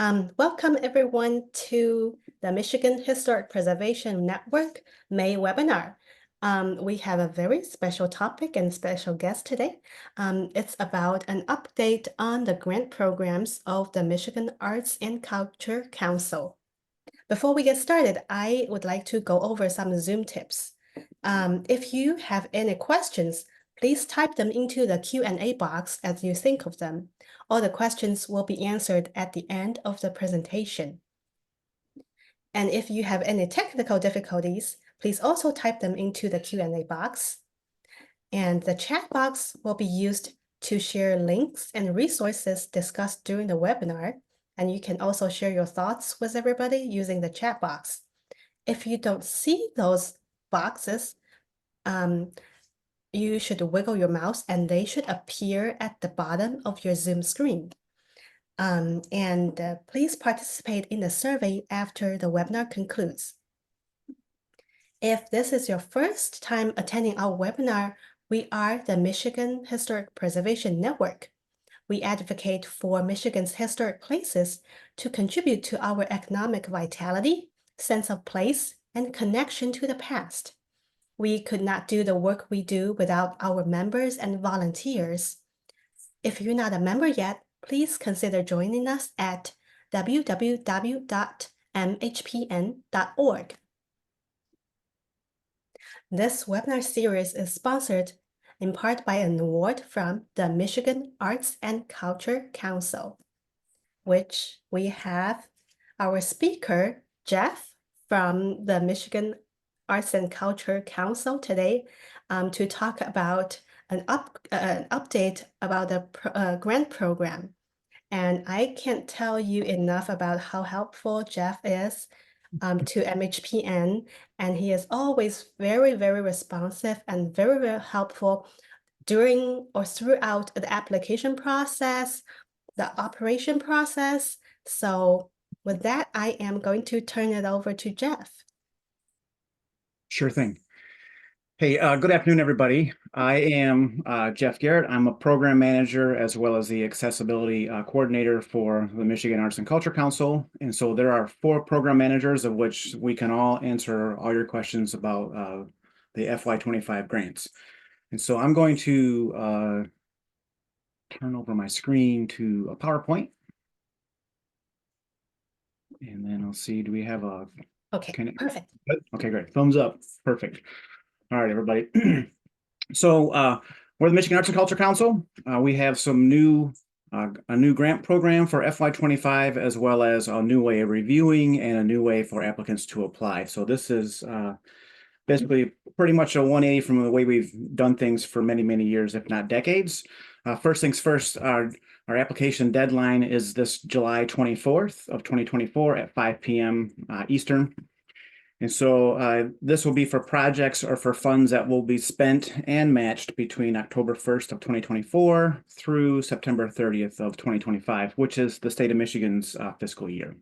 Welcome everyone to the Michigan Historic Preservation Network May webinar. We have a very special topic and special guest today. It's about an update on the grant programs of the Michigan Arts and Culture Council. Before we get started, I would like to go over some Zoom tips. If you have any questions, please type them into the Q&A box as you think of them. All the questions will be answered at the end of the presentation. And if you have any technical difficulties, please also type them into the Q&A box. And the chat box will be used to share links and resources discussed during the webinar. And you can also share your thoughts with everybody using the chat box. If you don't see those boxes, you should wiggle your mouse and they should appear at the bottom of your Zoom screen. Please participate in the survey after the webinar concludes. If this is your first time attending our webinar, we are the Michigan Historic Preservation Network. We advocate for Michigan's historic places to contribute to our economic vitality, sense of place, and connection to the past. We could not do the work we do without our members and volunteers. If you're not a member yet, please consider joining us at www.mhpn.org. This webinar series is sponsored in part by an award from the Michigan Arts and Culture Council, which we have our speaker, Jeff, from the Michigan Arts and Culture Council today to talk about an update about the grant program. And I can't tell you enough about how helpful Jeff is to MHPN, and he is always very, very responsive and very, very helpful during or throughout the application process, the operation process. So with that, I am going to turn it over to Jeff. Sure thing. Hey, good afternoon, everybody. I am Jeff Garrett. I'm a program manager as well as the accessibility coordinator for the Michigan Arts and Culture Council. And so there are 4 program managers of which we can all answer all your questions about the FY25 grants. And so I'm going to turn over my screen to a PowerPoint. And then I'll see, do we have a... Okay, perfect. Okay, great. Thumbs up. Perfect. All right, everybody. So we're the Michigan Arts and Culture Council. We have some a new grant program for FY25, as well as a new way of reviewing and a new way for applicants to apply. So this is basically pretty much a 180 from the way we've done things for many, many years, if not decades. First things first, our application deadline is this July 24th of 2024 at 5 p.m. Eastern. And so this will be for projects or for funds that will be spent and matched between October 1st of 2024 through September 30th of 2025, which is the state of Michigan's fiscal year.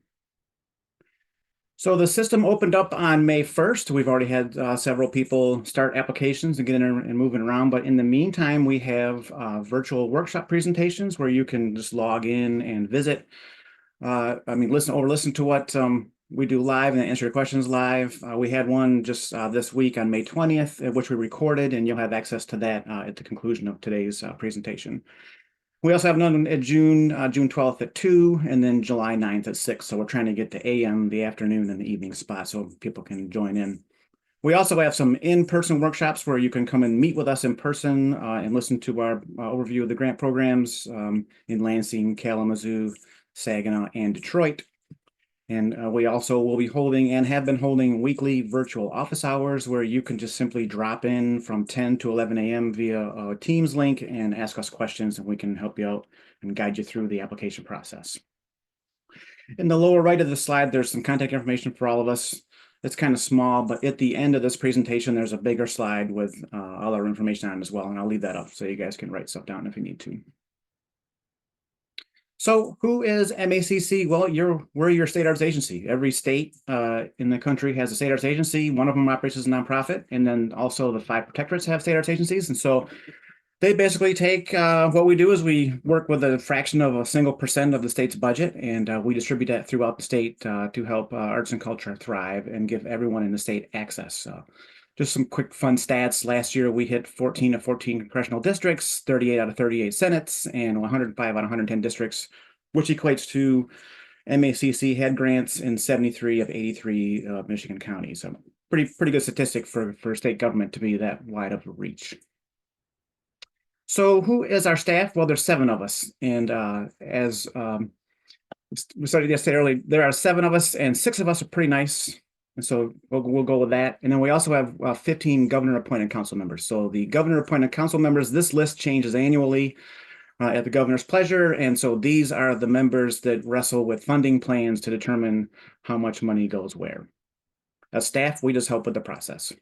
So the system opened up on May 1st. We've already had several people start applications and get in and moving around. But in the meantime, we have virtual workshop presentations where you can just log in and visit. Listen to what we do live and answer your questions live. We had one just this week on May 20th, which we recorded, and you'll have access to that at the conclusion of today's presentation. We also have another at June 12th at 2, and then July 9th at 6. So we're trying to get to AM, the afternoon, and the evening spot so people can join in. We also have some in-person workshops where you can come and meet with us in person and listen to our overview of the grant programs in Lansing, Kalamazoo, Saginaw, and Detroit. And we also will be holding and have been holding weekly virtual office hours where you can just simply drop in from 10 to 11 a.m. via a Teams link and ask us questions, and we can help you out and guide you through the application process. In the lower right of the slide, there's some contact information for all of us. It's kind of small, but at the end of this presentation, there's a bigger slide with all our information on it as well, and I'll leave that up so you guys can write stuff down if you need to. So who is MACC? Well, we're your state arts agency. Every state in the country has a state arts agency. One of them operates as a nonprofit, and then also the 5 protectorates have state arts agencies. And so They basically take what we do is we work with a fraction of a single percent of the state's budget, and we distribute that throughout the state to help arts and culture thrive and give everyone in the state access. Just some quick fun stats. Last year, we hit 14 of 14 congressional districts, 38 out of 38 senates, and 105 out of 110 districts, which equates to MACC had grants in 73 of 83 Michigan counties. So pretty good statistic for state government to be that wide of a reach. So who is our staff? Well, there's 7 of us. And as we started yesterday early, there are 7 of us, and 6 of us are pretty nice. And so we'll go with that. And then we also have 15 governor-appointed council members. So the governor-appointed council members, this list changes annually at the governor's pleasure. And so these are the members that wrestle with funding plans to determine how much money goes where. As staff, we just help with the process.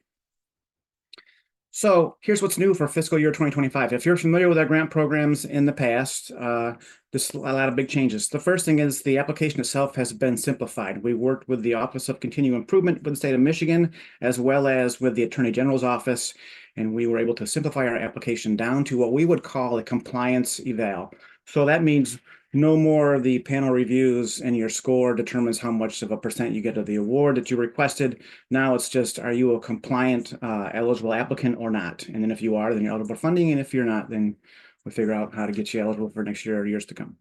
So here's what's new for fiscal year 2025. If you're familiar with our grant programs in the past, there's a lot of big changes. The first thing is the application itself has been simplified. We worked with the Office of Continuing Improvement with the state of Michigan, as well as with the Attorney General's office, and we were able to simplify our application down to what we would call a compliance eval. So that means no more of the panel reviews and your score determines how much of a percent you get of the award that you requested. Now it's just, are you a compliant eligible applicant or not? And then if you are, then you're eligible for funding. And if you're not, then we'll figure out how to get you eligible for next year or years to come.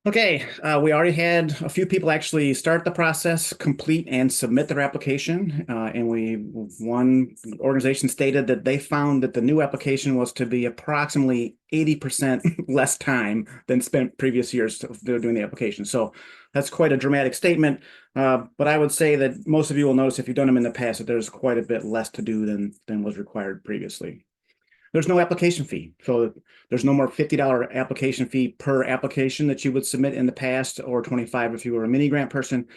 Okay, we already had a few people actually start the process, complete and submit their application. And one organization stated that they found that the new application was to be approximately 80% less time than spent previous years doing the application. So that's quite a dramatic statement. But I would say that most of you will notice if you've done them in the past that there's quite a bit less to do than was required previously. There's no application fee. So there's no more $50 application fee per application that you would submit in the past, or 25 if you were a mini grant person.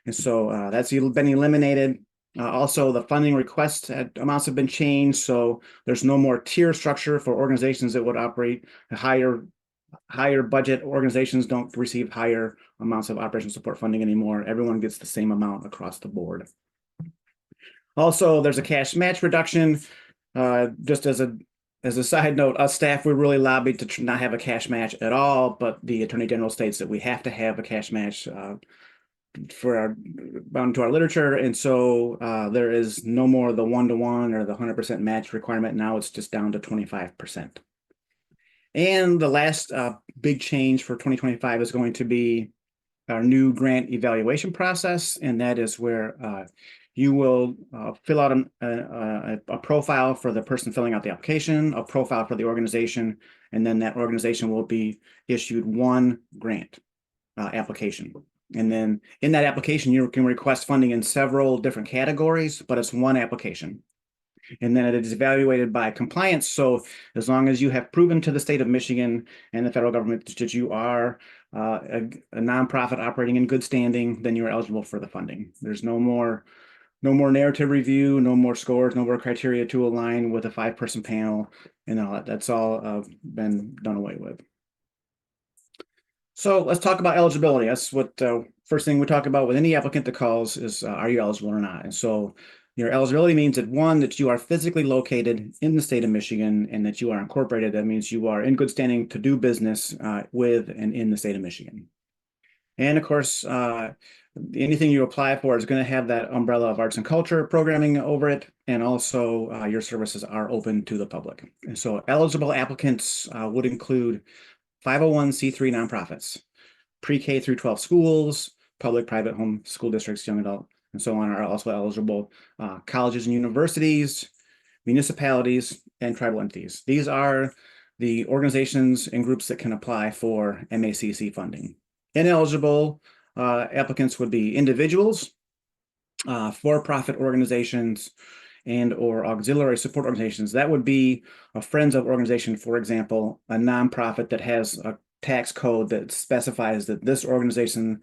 And so that's been eliminated. Also, the funding request amounts have been changed. So there's no more tier structure for organizations that would operate higher budget. Organizations don't receive higher amounts of operational support funding anymore. Everyone gets the same amount across the board. Also, there's a cash match reduction. Just as a side note, us staff, we really lobbied to not have a cash match at all, but the Attorney General states that we have to have a cash match bound to our literature. And so there is no more the 1-to-1 or the 100% match requirement. Now it's just down to 25%. And the last big change for 2025 is going to be our new grant evaluation process. And that is where you will fill out a profile for the person filling out the application, a profile for the organization, and then that organization will be issued one grant application. And then in that application, you can request funding in several different categories, but it's one application. And then it is evaluated by compliance. So as long as you have proven to the state of Michigan and the federal government that you are a nonprofit operating in good standing, then you're eligible for the funding. There's no more narrative review, no more scores, no more criteria to align with a 5-person panel, and all that. That's all been done away with. So let's talk about eligibility. That's what first thing we talk about with any applicant that calls is, are you eligible or not? And so your eligibility means that, one, that you are physically located in the state of Michigan and that you are incorporated. That means you are in good standing to do business with and in the state of Michigan. And of course, anything you apply for is going to have that umbrella of arts and culture programming over it. And also your services are open to the public. And so eligible applicants would include 501c3 nonprofits, pre-K through 12 schools, public, private, home school districts, young adult, and so on are also eligible. Colleges and universities, municipalities, and tribal entities. These are the organizations and groups that can apply for MACC funding. Ineligible applicants would be individuals, for-profit organizations, and or auxiliary support organizations. That would be a Friends of organization, for example, a nonprofit that has a tax code that specifies that this organization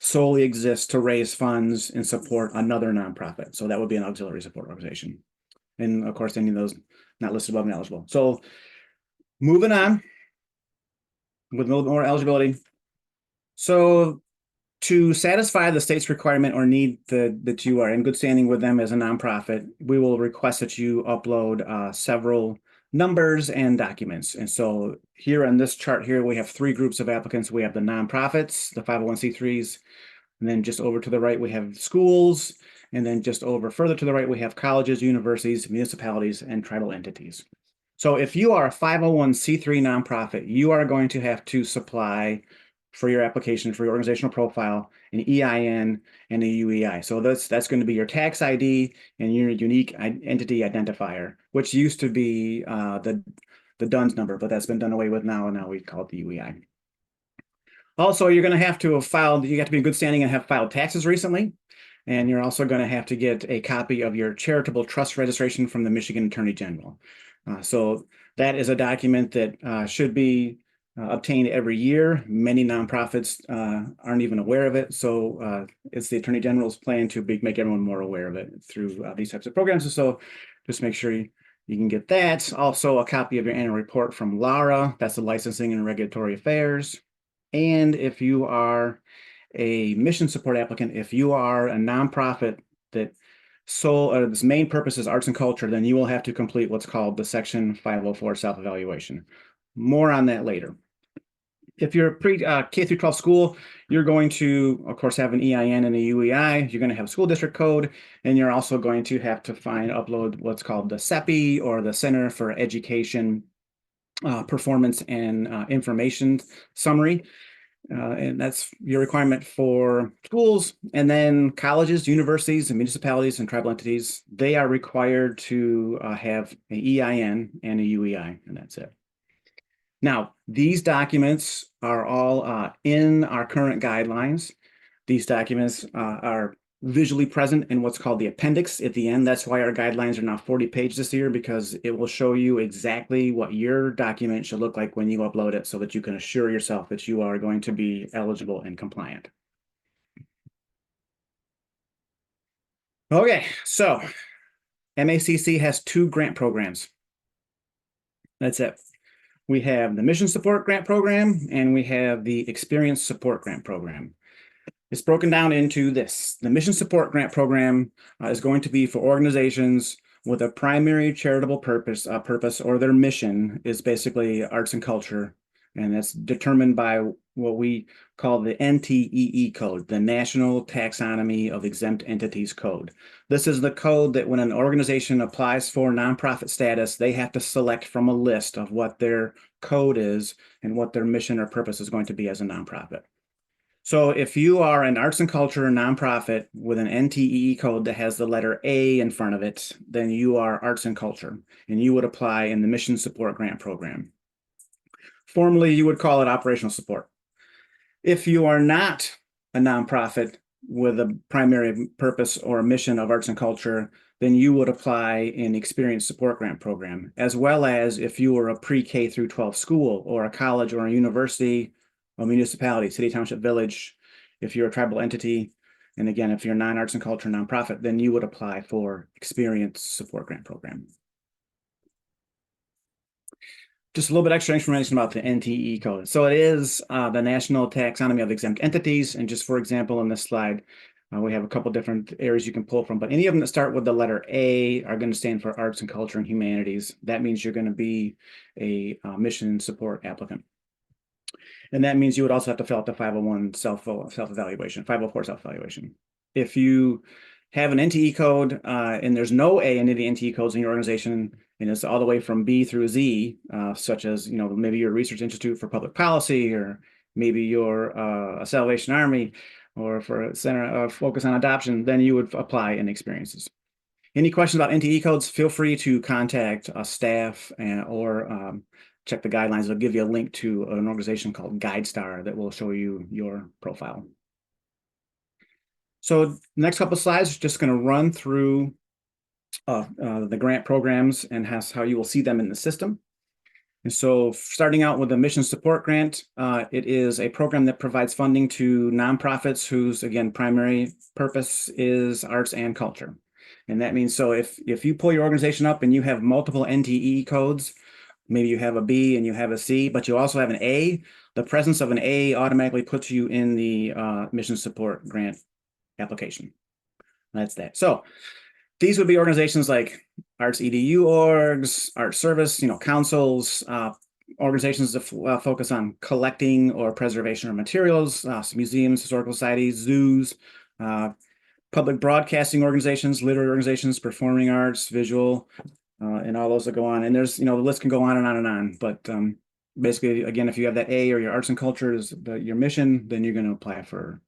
solely exists to raise funds and support another nonprofit. So that would be an auxiliary support organization. And of course, any of those not listed above and eligible. So moving on with more eligibility. So to satisfy the state's requirement or need that you are in good standing with them as a nonprofit, we will request that you upload several numbers and documents. And so here on this chart here, we have three groups of applicants. We have the nonprofits, the 501c3s, and then just over to the right, we have schools. And then just over further to the right, we have colleges, universities, municipalities, and tribal entities. So if you are a 501c3 nonprofit, you are going to have to supply for your application, for your organizational profile, an EIN and a UEI. So that's going to be your tax ID and your unique entity identifier, which used to be the DUNS number, but that's been done away with now, and now we call it the UEI. Also, you're going to have to have filed, you have to be in good standing and have filed taxes recently. And you're also going to have to get a copy of your charitable trust registration from the Michigan Attorney General. So that is a document that should be obtained every year. Many nonprofits aren't even aware of it. So it's the Attorney General's plan to make everyone more aware of it through these types of programs. So just make sure you can get that. Also, a copy of your annual report from LARA. That's the Licensing and Regulatory Affairs. And if you are a mission support applicant, if you are a nonprofit that its main purpose is arts and culture, then you will have to complete what's called the Section 504 self-evaluation. More on that later. If you're a pre-K through 12 school, you're going to, of course, have an EIN and a UEI. You're going to have a school district code, and you're also going to have to upload what's called the CEPI, or the Center for Education Performance and Information Summary. And that's your requirement for schools. And then colleges, universities, and municipalities and tribal entities, they are required to have an EIN and a UEI, and that's it. Now, these documents are all in our current guidelines. These documents are visually present in what's called the appendix at the end. That's why our guidelines are now 40 pages this year, because it will show you exactly what your document should look like when you upload it, so that you can assure yourself that you are going to be eligible and compliant. Okay, so MACC has two grant programs. That's it. We have the Mission Support Grant Program, and we have the Experience Support Grant Program. It's broken down into this. The Mission Support Grant Program is going to be for organizations with a primary charitable purpose, or their mission is basically arts and culture, and that's determined by what we call the NTEE code, the National Taxonomy of Exempt Entities Code. This is the code that when an organization applies for nonprofit status, they have to select from a list of what their code is and what their mission or purpose is going to be as a nonprofit. So if you are an arts and culture nonprofit with an NTEE code that has the letter A in front of it, then you are arts and culture, and you would apply in the Mission Support Grant Program. Formally, you would call it operational support. If you are not a nonprofit with a primary purpose or a mission of arts and culture, then you would apply in the Experience Support Grant Program, as well as if you were a pre-K through 12 school or a college or a university, a municipality, city, township, village. If you're a tribal entity, and again, if you're a non-arts and culture nonprofit, then you would apply for Experience Support Grant Program. Just a little bit extra information about the NTE code. So it is the National Taxonomy of Exempt Entities. And just for example, in this slide, we have a couple different areas you can pull from, but any of them that start with the letter A are going to stand for arts and culture and humanities. That means you're going to be a mission support applicant. And that means you would also have to fill out the 501 self-evaluation, 504 self-evaluation. If you have an NTE code and there's no A in any of the NTE codes in your organization, and it's all the way from B through Z, such as, maybe you're a research institute for public policy, or maybe you're a Salvation Army, or for a center focus on adoption, then you would apply in experiences. Any questions about NTE codes, feel free to contact staff or check the guidelines. It'll give you a link to an organization called GuideStar that will show you your profile. So the next couple of slides, just going to run through the grant programs and how you will see them in the system. And so starting out with the Mission Support Grant, it is a program that provides funding to nonprofits whose, again, primary purpose is arts and culture. And that means, so if you pull your organization up and you have multiple NTE codes, maybe you have a B and you have a C, but you also have an A, the presence of an A automatically puts you in the Mission Support Grant application. That's that. So These would be organizations like arts EDU orgs, art service, councils, organizations that focus on collecting or preservation of materials, museums, historical societies, zoos, public broadcasting organizations, literary organizations, performing arts, visual, and all those that go on. And there's, the list can go on and on and on. But basically, again, if you have that A or your arts and culture is your mission, then you're going to apply for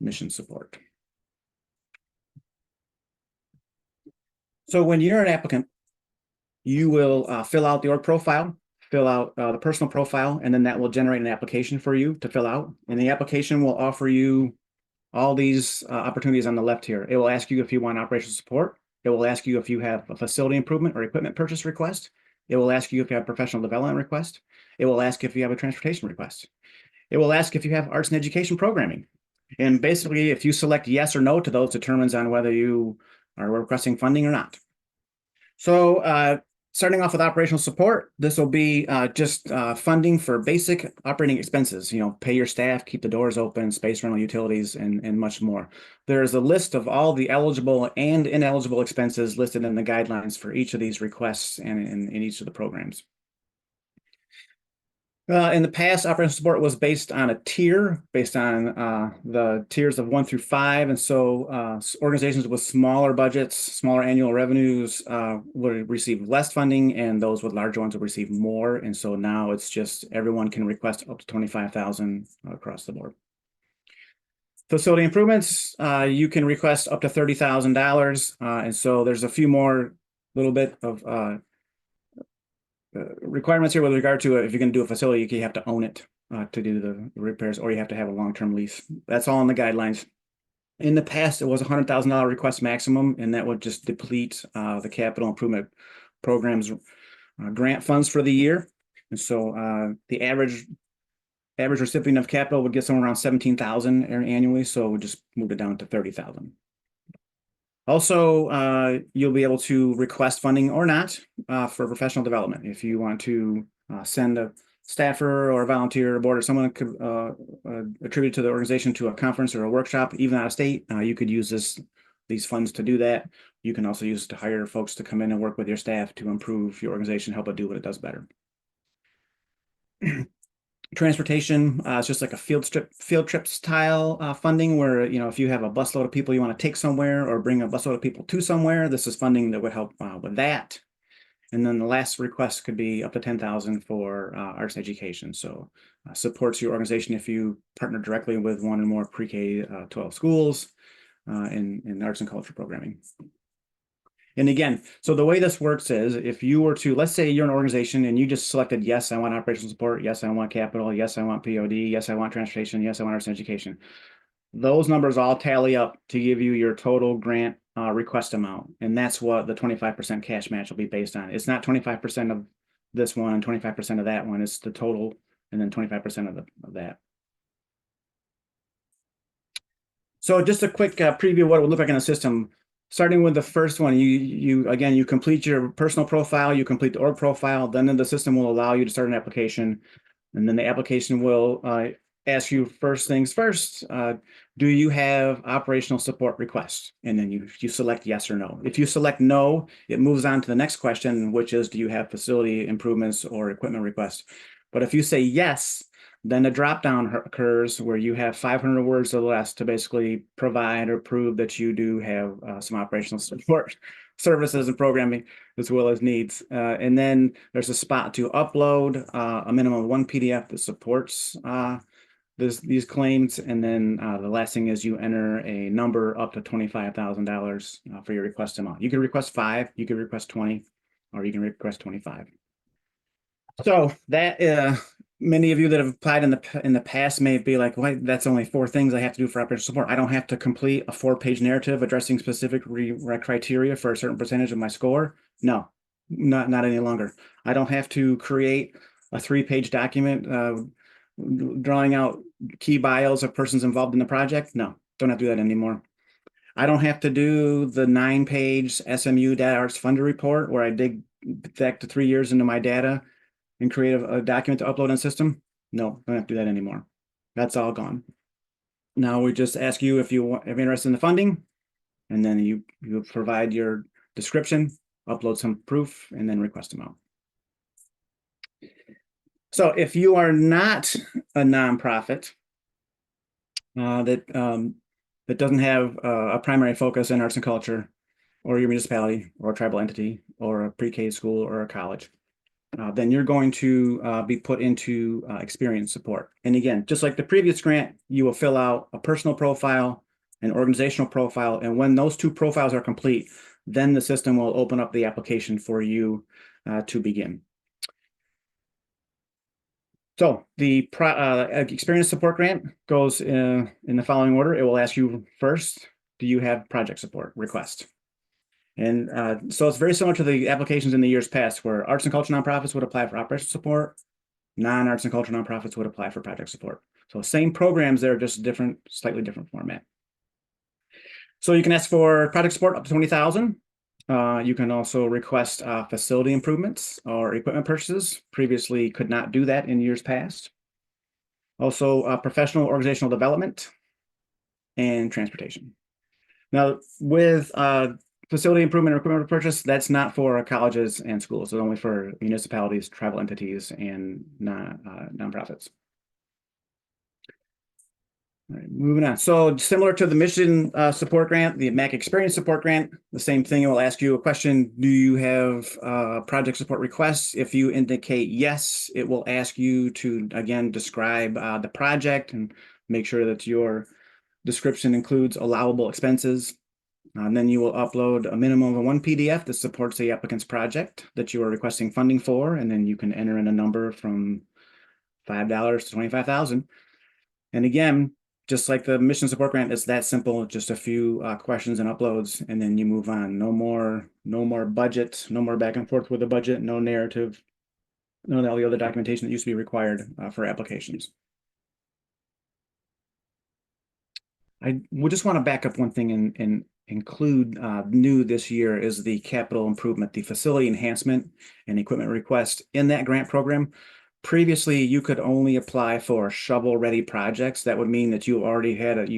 mission support. So when you're an applicant, you will fill out the org profile, fill out the personal profile, and then that will generate an application for you to fill out. And the application will offer you all these opportunities on the left here. It will ask you if you want operational support. It will ask you if you have a facility improvement or equipment purchase request. It will ask you if you have professional development request. It will ask if you have a transportation request. It will ask if you have arts and education programming. And basically, if you select yes or no to those, determines on whether you are requesting funding or not. So starting off with operational support, this will be just funding for basic operating expenses, pay your staff, keep the doors open, space rental utilities, and much more. There's a list of all the eligible and ineligible expenses listed in the guidelines for each of these requests and in each of the programs. In the past, operational support was based on a tier, based on the tiers of 1 through 5. And so organizations with smaller budgets, smaller annual revenues would receive less funding, and those with larger ones would receive more. And so now it's just everyone can request up to $25,000 across the board. Facility improvements, you can request up to $30,000. And so there's a few more little bit of requirements here with regard to if you're going to do a facility, you have to own it to do the repairs, or you have to have a long-term lease. That's all in the guidelines. In the past, it was a $100,000 request maximum, and that would just deplete the capital improvement program's grant funds for the year. And so the average recipient of capital would get somewhere around $17,000 annually, so we just moved it down to $30,000. Also, you'll be able to request funding or not for professional development. If you want to send a staffer or a volunteer or board or someone could attribute to the organization to a conference or a workshop, even out of state, you could use these funds to do that. You can also use it to hire folks to come in and work with your staff to improve your organization, help it do what it does better. Transportation is just like a field trip style funding where, if you have a busload of people you want to take somewhere or bring a busload of people to somewhere, this is funding that would help with that. And then the last request could be up to $10,000 for arts education. So supports your organization if you partner directly with one or more pre-K 12 schools in arts and culture programming. And again, so the way this works is if you were to, let's say you're an organization and you just selected, yes, I want operational support. Yes, I want capital. Yes, I want POD. Yes, I want transportation. Yes, I want arts and education. Those numbers all tally up to give you your total grant request amount. And that's what the 25% cash match will be based on. It's not 25% of this one and 25% of that one. It's the total and then 25% of that. So just a quick preview of what it would look like in a system. Starting with the first one, you complete your personal profile, you complete the org profile, then the system will allow you to start an application. And then the application will ask you first things first, do you have operational support requests? And then you select yes or no. If you select no, it moves on to the next question, which is, do you have facility improvements or equipment requests? But if you say yes, then a drop down occurs where you have 500 words or less to basically provide or prove that you do have some operational support services and programming as well as needs. And then there's a spot to upload a minimum of 1 PDF that supports these claims. And then the last thing is you enter a number up to $25,000 for your request amount. You can request 5, you can request 20, or you can request 25. So that many of you that have applied in the past may be like, well, that's only 4 things I have to do for operational support. I don't have to complete a 4-page narrative addressing specific criteria for a certain percentage of my score. No, not any longer. I don't have to create a 3-page document drawing out key bios of persons involved in the project. No, don't have to do that anymore. I don't have to do the 9-page SMU Data Arts Funder report where I dig back to 3 years into my data and create a document to upload in system. No, don't have to do that anymore. That's all gone. Now we just ask you if you are interested in the funding, and then you provide your description, upload some proof, and then request them out. So if you are not a nonprofit that doesn't have a primary focus in arts and culture, or your municipality, or a tribal entity, or a pre-K school, or a college, then you're going to be put into experience support. And again, just like the previous grant, you will fill out a personal profile, an organizational profile, and when those two profiles are complete, then the system will open up the application for you to begin. So the experience support grant goes in the following order. It will ask you first, do you have project support request? And so it's very similar to the applications in the years past, where arts and culture nonprofits would apply for operational support, non-arts and culture nonprofits would apply for project support. So same programs, they're just different, slightly different format. So you can ask for project support up to 20,000. You can also request facility improvements or equipment purchases. Previously could not do that in years past. Also professional organizational development and transportation. Now with facility improvement or equipment purchase, that's not for colleges and schools. It's only for municipalities, tribal entities, and nonprofits. All right, moving on. So similar to the mission support grant, the MACC experience support grant, the same thing. It will ask you a question. Do you have project support requests? If you indicate yes, it will ask you to, again, describe the project and make sure that your description includes allowable expenses. And then you will upload a minimum of one PDF that supports the applicant's project that you are requesting funding for. And then you can enter in a number from $5 to 25,000. And again, just like the mission support grant, it's that simple, just a few questions and uploads, and then you move on. No more budget, no more back and forth with the budget, no narrative, none of all the other documentation that used to be required for applications. I would just want to back up one thing and include new this year is the capital improvement, the facility enhancement and equipment request in that grant program. Previously, you could only apply for shovel-ready projects. That would mean that you already have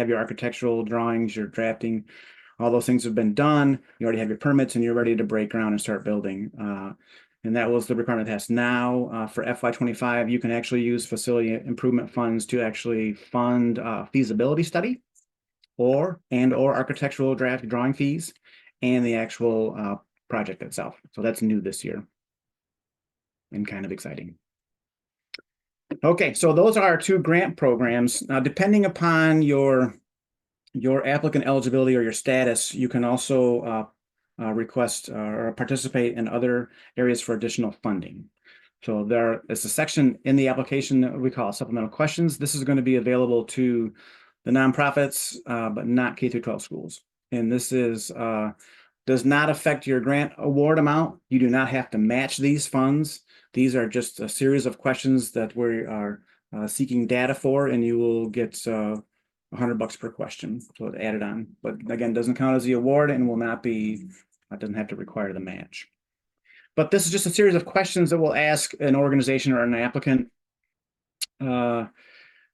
your architectural drawings, your drafting, all those things have been done. You already have your permits and you're ready to break ground and start building. And that was the requirement test. Now for FY25, you can actually use facility improvement funds to actually fund feasibility study or architectural draft drawing fees and the actual project itself. So that's new this year and kind of exciting. Okay, so those are our two grant programs. Now, depending upon your applicant eligibility or your status, you can also request or participate in other areas for additional funding. So there is a section in the application that we call supplemental questions. This is going to be available to the nonprofits, but not K through 12 schools. And this is does not affect your grant award amount. You do not have to match these funds. These are just a series of questions that we are seeking data for, and you will get $100 per question. So it's added on, but again, doesn't count as the award and will not be, doesn't have to require the match. But this is just a series of questions that will ask an organization or an applicant.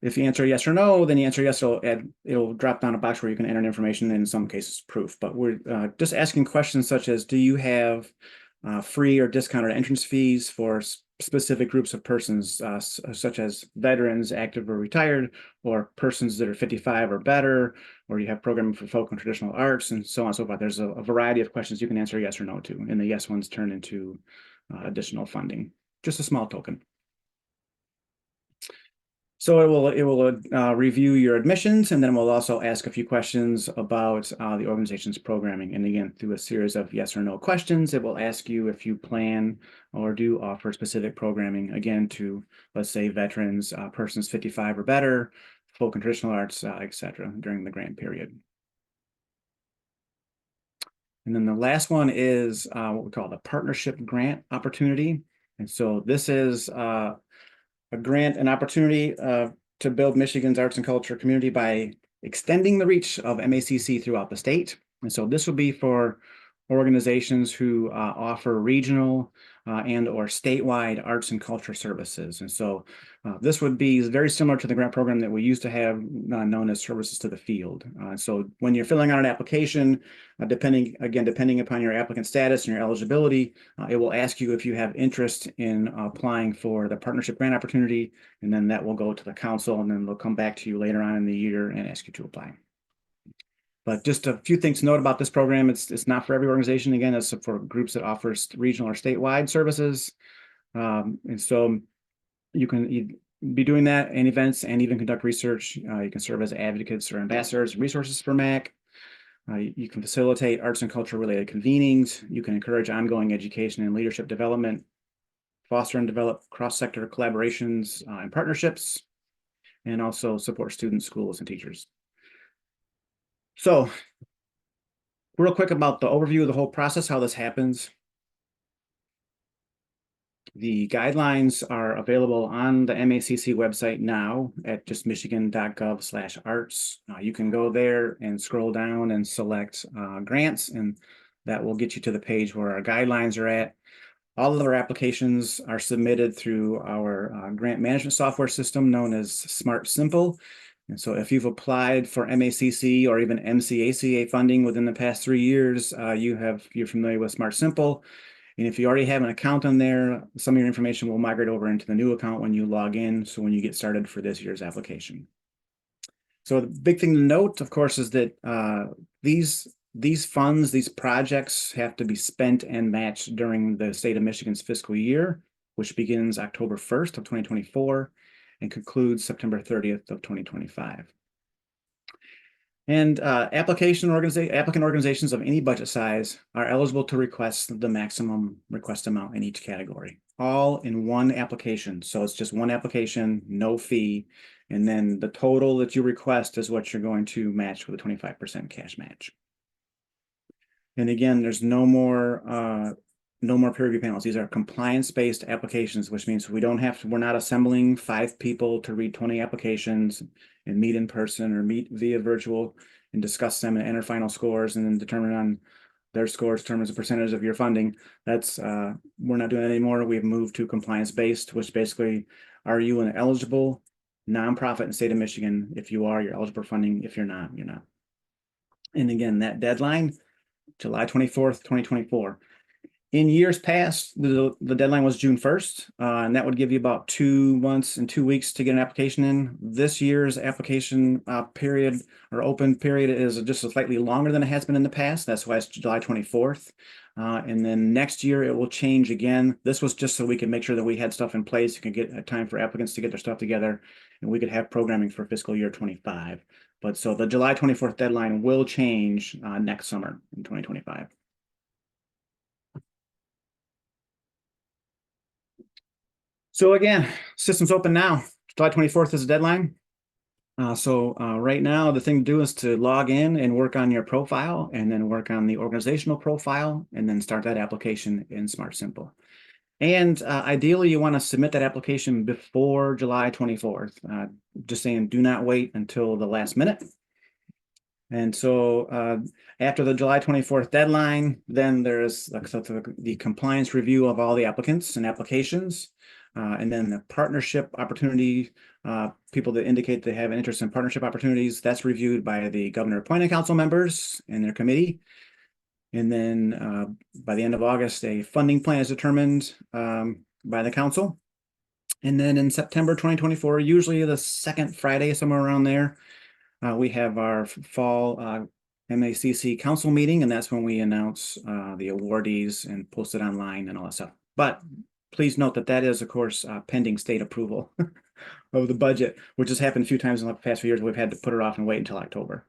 If you answer yes or no, then you answer yes, it'll drop down a box where you can enter in information, and in some cases proof. But we're just asking questions such as, do you have free or discounted entrance fees for specific groups of persons, such as veterans, active or retired, or persons that are 55 or better, or you have programming for folk and traditional arts, and so on and so forth. There's a variety of questions you can answer yes or no to, and the yes ones turn into additional funding, just a small token. So it will review your admissions, and then we'll also ask a few questions about the organization's programming. And again, through a series of yes or no questions, it will ask you if you plan or do offer specific programming, again, to, let's say, veterans, persons 55 or better, folk and traditional arts, etc., during the grant period. And then the last one is what we call the partnership grant opportunity. And so this is a grant, an opportunity to build Michigan's arts and culture community by extending the reach of MACC throughout the state. And so this will be for organizations who offer regional and or statewide arts and culture services. And so this would be very similar to the grant program that we used to have known as services to the field. So when you're filling out an application, depending upon your applicant status and your eligibility, it will ask you if you have interest in applying for the partnership grant opportunity, and then that will go to the council, and then they'll come back to you later on in the year and ask you to apply. But just a few things to note about this program. It's not for every organization. Again, it's for groups that offer regional or statewide services. And so you can be doing that in events and even conduct research. You can serve as advocates or ambassadors, resources for MACC. You can facilitate arts and culture related convenings. You can encourage ongoing education and leadership development, foster and develop cross-sector collaborations and partnerships, and also support students, schools, and teachers. So real quick about the overview of the whole process, how this happens. The guidelines are available on the MACC website now at just michigan.gov/arts. You can go there and scroll down and select grants, and that will get you to the page where our guidelines are at. All of our applications are submitted through our grant management software system known as Smart Simple. And so if you've applied for MACC or even MCACA funding within the past 3 years, you're familiar with Smart Simple. And if you already have an account on there, some of your information will migrate over into the new account when you log in. So when you get started for this year's application. So the big thing to note, of course, is that these funds, these projects have to be spent and matched during the state of Michigan's fiscal year, which begins October 1st of 2024 and concludes September 30th of 2025. And applicant organizations of any budget size are eligible to request the maximum request amount in each category, all in one application. So it's just one application, no fee. And then the total that you request is what you're going to match with a 25% cash match. And again, there's no more peer review panels. These are compliance-based applications, which means we're not assembling 5 people to read 20 applications and meet in person or meet via virtual and discuss them and enter final scores and then determine on their scores determines the percentage of your funding. That's we're not doing that anymore. We've moved to compliance-based, which basically, are you an eligible nonprofit in the state of Michigan? If you are, you're eligible for funding. If you're not, you're not. And again, that deadline, July 24th, 2024. In years past, the deadline was June 1st, and that would give you about 2 months and 2 weeks to get an application in. This year's application period or open period is just slightly longer than it has been in the past. That's why it's July 24th. And then next year it will change again. This was just so we could make sure that we had stuff in place. You can get a time for applicants to get their stuff together, and we could have programming for fiscal year 25. But so the July 24th deadline will change next summer in 2025. So again, system's open now. July 24th is the deadline. Right now, the thing to do is to log in and work on your profile and then work on the organizational profile and then start that application in Smart Simple. And ideally, you want to submit that application before July 24th. Just saying, do not wait until the last minute. And so after the July 24th deadline, then there's the compliance review of all the applicants and applications. And then the partnership opportunity, people that indicate they have an interest in partnership opportunities, that's reviewed by the governor appointed council members and their committee. And then by the end of August, a funding plan is determined by the council. And then in September 2024, usually the second Friday, somewhere around there, we have our fall MACC council meeting, and that's when we announce the awardees and post it online and all that stuff. But please note that that is, of course, pending state approval of the budget, which has happened a few times in the past few years. We've had to put it off and wait until October.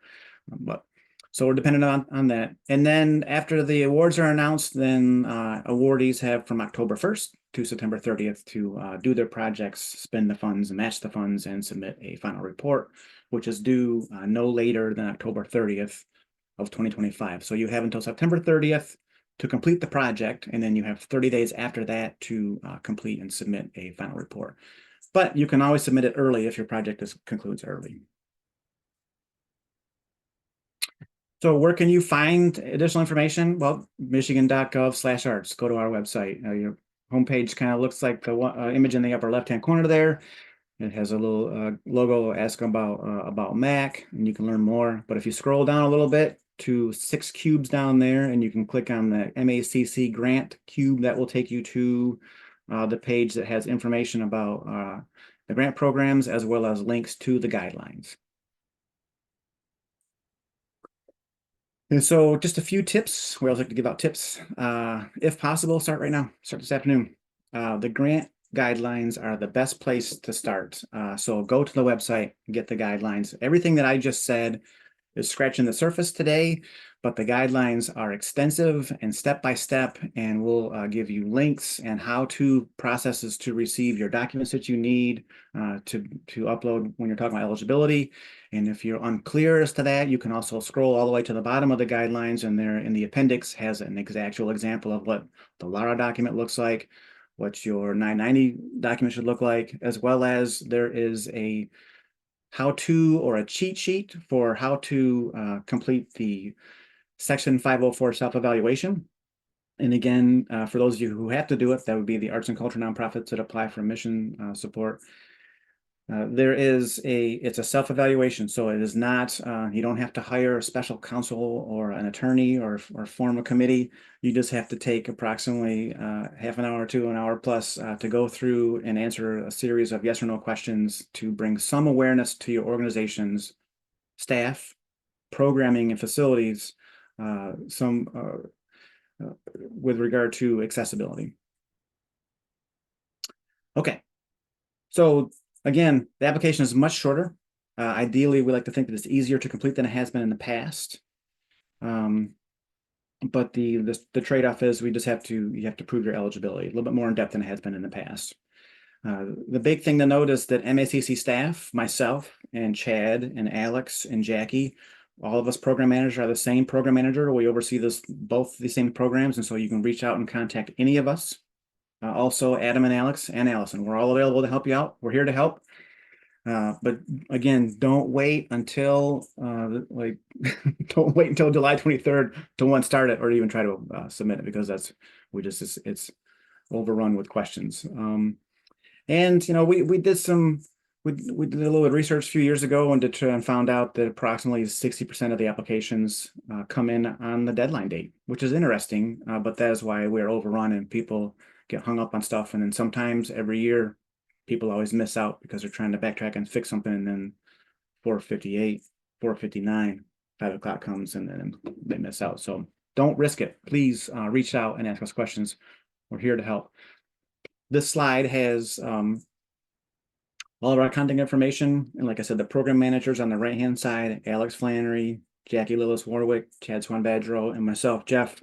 So we're dependent on that. And then after the awards are announced, then awardees have from October 1st to September 30th to do their projects, spend the funds, match the funds, and submit a final report, which is due no later than October 30th of 2025. So you have until September 30th to complete the project, and then you have 30 days after that to complete and submit a final report. But you can always submit it early if your project concludes early. So where can you find additional information? Well, michigan.gov/arts. Go to our website. homepage kind of looks like the image in the upper left-hand corner there. It has a little logo ask about MACC, and you can learn more. But if you scroll down a little bit to 6 cubes down there, and you can click on the MACC grant cube, that will take you to the page that has information about the grant programs as well as links to the guidelines. And so just a few tips. We always like to give out tips. If possible, start right now. Start this afternoon. The grant guidelines are the best place to start. So go to the website, get the guidelines. Everything that I just said is scratching the surface today, but the guidelines are extensive and step-by-step, and we'll give you links and how-to processes to receive your documents that you need to upload when you're talking about eligibility. And if you're unclear as to that, you can also scroll all the way to the bottom of the guidelines, and there in the appendix has an actual example of what the LARA document looks like, what your 990 document should look like, as well as there is a how-to or a cheat sheet for how to complete the Section 504 self-evaluation. And again, for those of you who have to do it, that would be the arts and culture nonprofits that apply for mission support. It's a self-evaluation, so it is not, you don't have to hire a special counsel or an attorney or form a committee. You just have to take approximately half an hour to an hour plus to go through and answer a series of yes or no questions to bring some awareness to your organization's staff, programming and facilities, with regard to accessibility. Okay, so again, the application is much shorter. Ideally, we like to think that it's easier to complete than it has been in the past. But the trade-off is you have to prove your eligibility a little bit more in depth than it has been in the past. The big thing to note is that MACC staff, myself and Chad and Alex and Jackie, all of us program managers are the same program manager. We oversee both the same programs, and so you can reach out and contact any of us. Also, Adam and Alex and Allison, we're all available to help you out. We're here to help. But again, don't wait until don't wait until July 23rd to start it or even try to submit it, because it's overrun with questions. And we did a little bit of research a few years ago and found out that approximately 60% of the applications come in on the deadline date, which is interesting, but that is why we're overrun and people get hung up on stuff. And then sometimes every year, people always miss out because they're trying to backtrack and fix something, and then 4:58, 4:59, 5 o'clock comes and then they miss out. So don't risk it. Please reach out and ask us questions. We're here to help. This slide has all of our contact information. And like I said, the program managers on the right-hand side, Alex Flannery, Jackie Lillis Warwick, Chad Swan Badgerow, and myself, Jeff.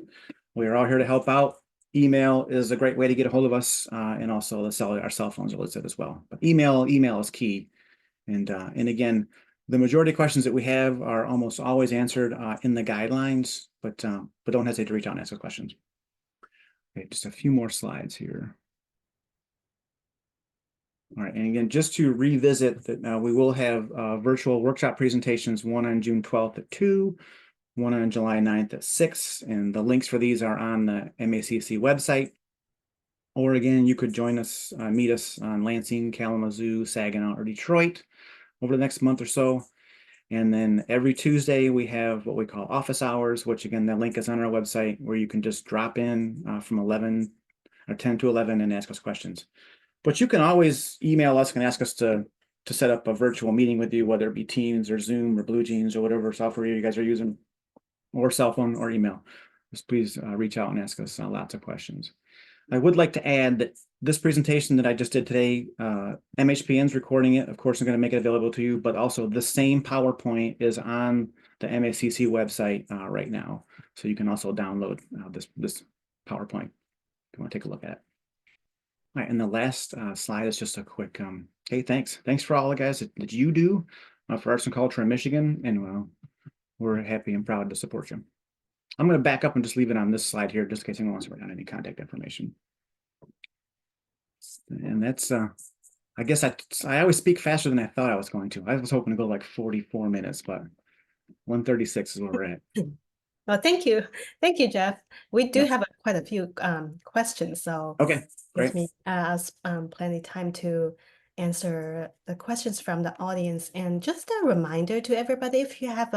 We are all here to help out. Email is a great way to get a hold of us, and also our cell phones are listed as well. But email is key. And again, the majority of questions that we have are almost always answered in the guidelines, but don't hesitate to reach out and ask us questions. Okay, just a few more slides here. All right, and again, just to revisit that, we will have virtual workshop presentations, one on June 12th at 2, one on July 9th at 6, and the links for these are on the MACC website. Or again, you could join us, meet us on Lansing, Kalamazoo, Saginaw, or Detroit over the next month or so. And then every Tuesday, we have what we call office hours, which again, the link is on our website, where you can just drop in from 10 to 11 and ask us questions. But you can always email us and ask us to set up a virtual meeting with you, whether it be Teams or Zoom or Blue Jeans or whatever software you guys are using, or cell phone or email. Just please reach out and ask us lots of questions. I would like to add that this presentation that I just did today, MHPN's recording it. Of course, I'm going to make it available to you, but also the same PowerPoint is on the MACC website right now. So you can also download this PowerPoint if you want to take a look at it. All right, and the last slide is just a quick, hey, thanks for all the guys that you do for arts and culture in Michigan, and we're happy and proud to support you. I'm going to back up and just leave it on this slide here, just in case anyone wants to write down any contact information. And that's, I guess I always speak faster than I thought I was going to. I was hoping to go like 44 minutes, but 136 is where we're at. Well, thank you. Thank you, Jeff. We do Yeah. have quite a few questions, so Okay, gives great. me us plenty time to answer the questions from the audience. And just a reminder to everybody, if you have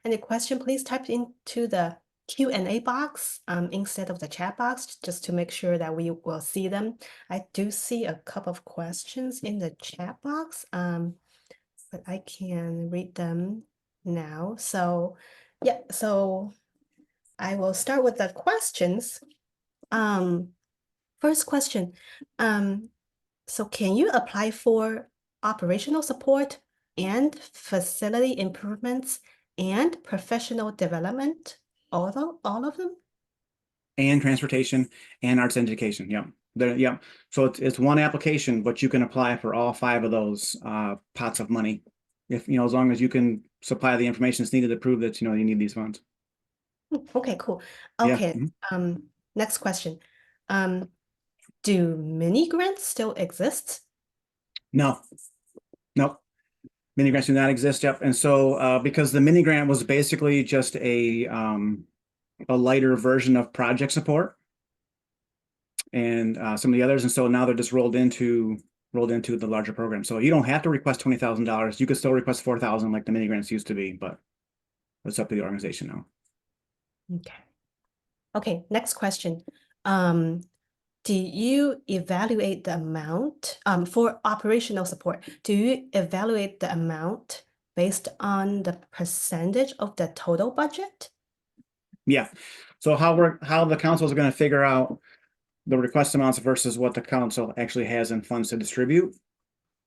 any question, please type into the Q&A box instead of the chat box, just to make sure that we will see them. I do see a couple of questions in the chat box, but I can read them now. So yeah, so I will start with the questions. First question. So can you apply for operational support and facility improvements and professional development? All of them? And transportation and arts education. Yep. There, yep. So it's one application, but you can apply for all 5 of those pots of money. If as long as you can supply the information that's needed to prove that you need these funds. Okay, cool. Yeah. Okay, next question. Do mini grants still exist? No, no. Mini grants do not exist. Yep. And so because the mini grant was basically just a lighter version of project support and some of the others, and so now they're just rolled into the larger program. So you don't have to request $20,000. You could still request 4,000 like the mini grants used to be, but it's up to the organization now. Okay. Okay, next question. Do you evaluate the amount for operational support? Do you evaluate the amount based on the percentage of the total budget? Yeah. So how the council is going to figure out the request amounts versus what the council actually has in funds to distribute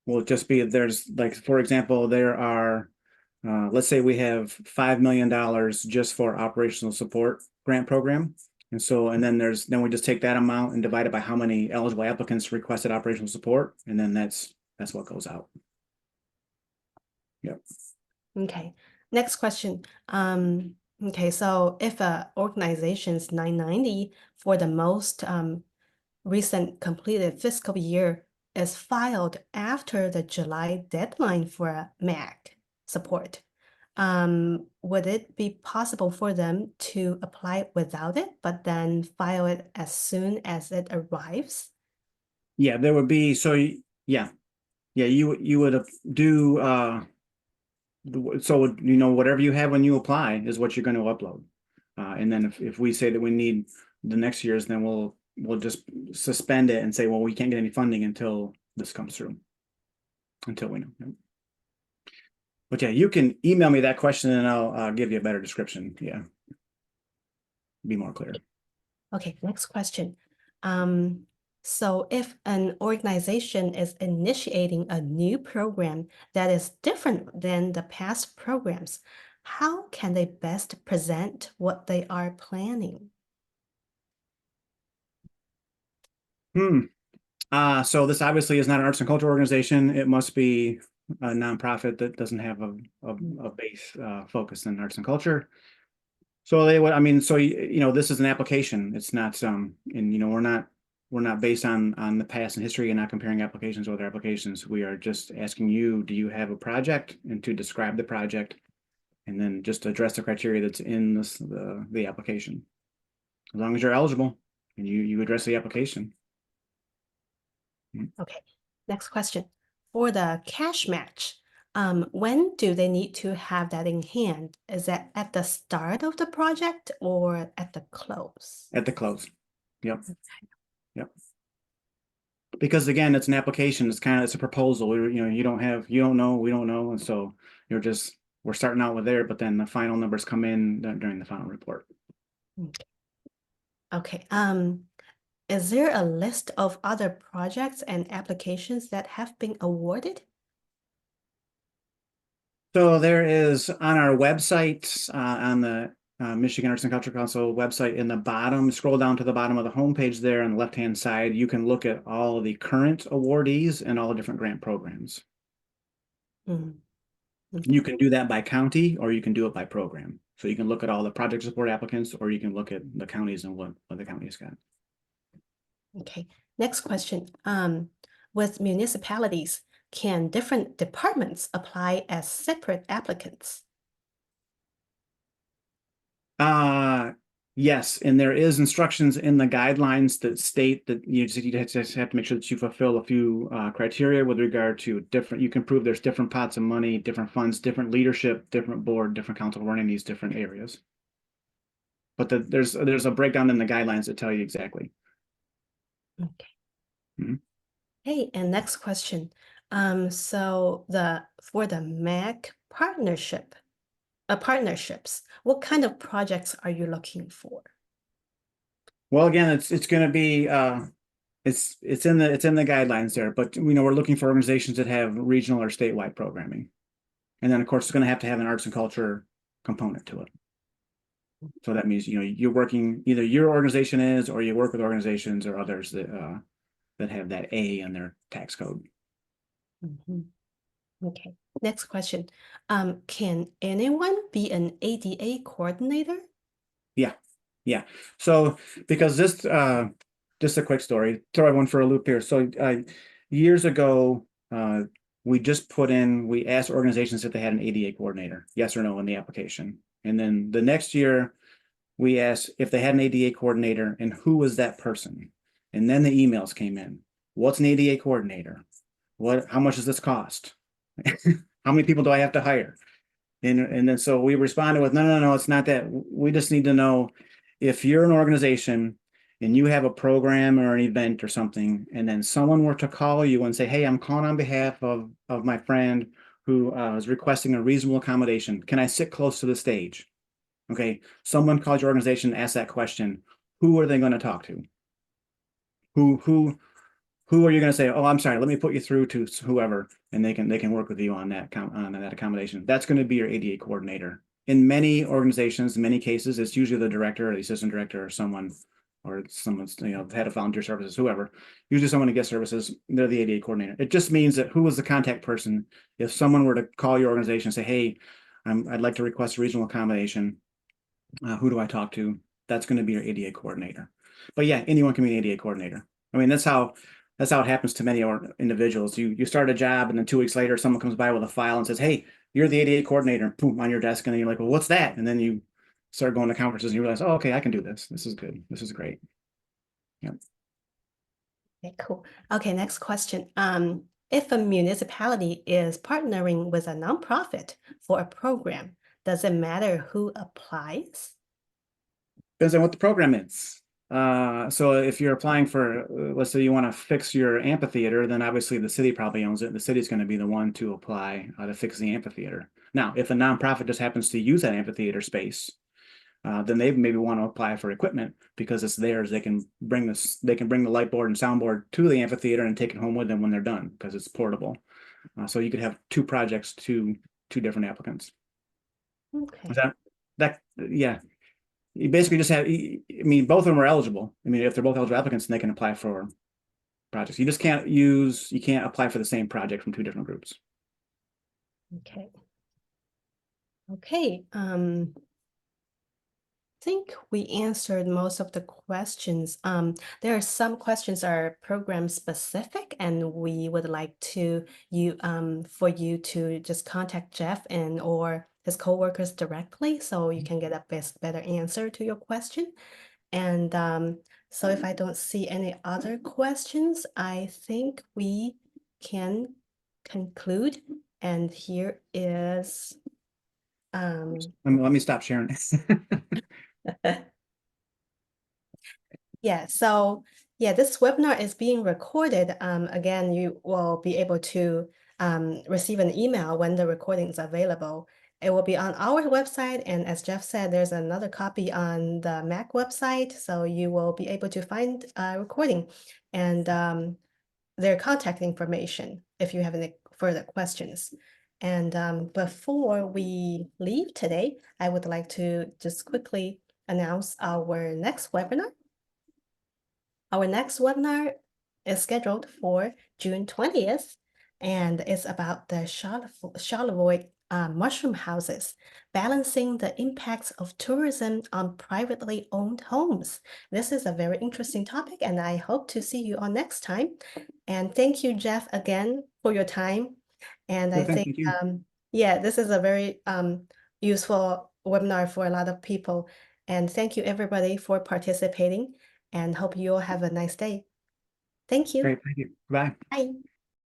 will just be there's like, for example, there are let's say we have $5 million just for operational support grant program. And so, and then we just take that amount and divide it by how many eligible applicants requested operational support. And then that's what goes out. Yep. Okay, next question. Okay, so if a organization's 990 for the most recent completed fiscal year is filed after the July deadline for a MACC support, would it be possible for them to apply without it, but then file it as soon as it arrives? Yeah, there would be, so yeah. Yeah, you would do so whatever you have when you apply is what you're going to upload. And then if we say that we need the next year's, then we'll just suspend it and say, well, we can't get any funding until this comes through. Until we know. But yeah, you can email me that question and I'll give you a better description. Yeah. Be more clear. Okay, next question. So if an organization is initiating a new program that is different than the past programs, how can they best present what they are planning? So this obviously is not an arts and culture organization. It must be a nonprofit that doesn't have a base focus in arts and culture. So they would, I mean, so this is an application. It's not and we're not based on the past and history and not comparing applications with other applications. We are just asking you, do you have a project, and to describe the project, and then just address the criteria that's in the application. As long as you're eligible and you address the application. Okay, next question. For the cash match, when do they need to have that in hand? Is that at the start of the project or at the close? At the close. Yep. Yep. Because again, it's an application. It's a proposal. You don't know, we don't know, and so we're starting out with there, but then the final numbers come in during the final report. Okay. Is there a list of other projects and applications that have been awarded? So there is on our website, on the Michigan Arts and Culture Council website, in the bottom, scroll down to the bottom of the homepage there on the left-hand side, you can look at all of the current awardees and all the different grant programs. Mhm. You can do that by county or you can do it by program. So you can look at all the project support applicants or you can look at the counties and what the county's got. Okay, next question. With municipalities, can different departments apply as separate applicants? Yes, and there is instructions in the guidelines that state that you just have to make sure that you fulfill a few criteria with regard to different. You can prove there's different pots of money, different funds, different leadership, different board, different council running these different areas. But there's a breakdown in the guidelines that tell you exactly. Okay. Mhm. Hey, and next question. So for the MACC partnerships, what kind of projects are you looking for? Well, again, it's going to be it's in the guidelines there, but we're looking for organizations that have regional or statewide programming, and then of course it's going to have an arts and culture component to it. So that means you're working either your organization is, or you work with organizations or others that have that A in their tax code. Mhm. Okay, next question. Can anyone be an ADA coordinator? Yeah, yeah. So because just a quick story, throw everyone for a loop here. So years ago, we asked organizations if they had an ADA coordinator, yes or no, in the application. And then the next year, we asked if they had an ADA coordinator and who was that person. And then the emails came in. What's an ADA coordinator? How much does this cost? How many people do I have to hire? And then so we responded with, no, it's not that. We just need to know if you're an organization and you have a program or an event or something, and then someone were to call you and say, hey, I'm calling on behalf of my friend who is requesting a reasonable accommodation. Can I sit close to the stage? Okay, someone calls your organization and asks that question. Who are they going to talk to? Who who who are you going to say, oh, I'm sorry, let me put you through to whoever, and they can work with you on that accommodation. That's going to be your ADA coordinator. In many organizations, in many cases, it's usually the director or the assistant director or someone's head of volunteer services, whoever. Usually someone who gets services, they're the ADA coordinator. It just means that who is the contact person if someone were to call your organization and say, hey, I'd like to request a reasonable accommodation. Who do I talk to? That's going to be your ADA coordinator. But yeah, anyone can be an ADA coordinator. I mean, that's how it happens to many individuals. You start a job, and then 2 weeks later, someone comes by with a file and says, "Hey, you're the ADA coordinator." Boom, on your desk, and then you're like, "Well, what's that?" And then you start going to conferences, and you realize, "Oh, okay, I can do this. This is good. This is great." Yeah. Okay, cool. Okay, next question. If a municipality is partnering with a nonprofit for a program, does it matter who applies? Depends on what the program is. So if you're applying for, let's say you want to fix your amphitheater, then obviously the city probably owns it. The city's going to be the one to apply to fix the amphitheater. Now, if a nonprofit just happens to use that amphitheater space, then they maybe want to apply for equipment because it's theirs. They can bring the light board and soundboard to the amphitheater and take it home with them when they're done because it's portable. So you could have two projects, two different applicants. Is Okay. that yeah? You basically just have, I mean, both of them are eligible. I mean, if they're both eligible applicants, then they can apply for projects. You can't apply for the same project from two different groups. Okay. Okay. Think we answered most of the questions. There are some questions are program specific, and we would like for you to just contact Jeff and or his coworkers directly, so you can get a better answer to your question. And so if I don't see any other questions, I think we can conclude. And here is Let me stop sharing. yeah, so yeah, this webinar is being recorded. Again, you will be able to receive an email when the recording is available. It will be on our website, and as Jeff said, there's another copy on the MACC website, so you will be able to find a recording and their contact information if you have any further questions. And before we leave today, I would like to just quickly announce our next webinar. Our next webinar is scheduled for June 20th, and it's about the Charlevoix mushroom houses, balancing the impacts of tourism on privately owned homes. This is a very interesting topic, and I hope to see you all next time. And thank you, Jeff, again for your time. And I Sure thing, think, thank you. yeah, this is a very useful webinar for a lot of people. And thank you everybody for participating and hope you all have a nice day. Thank you. Great, thank you. Bye. Bye.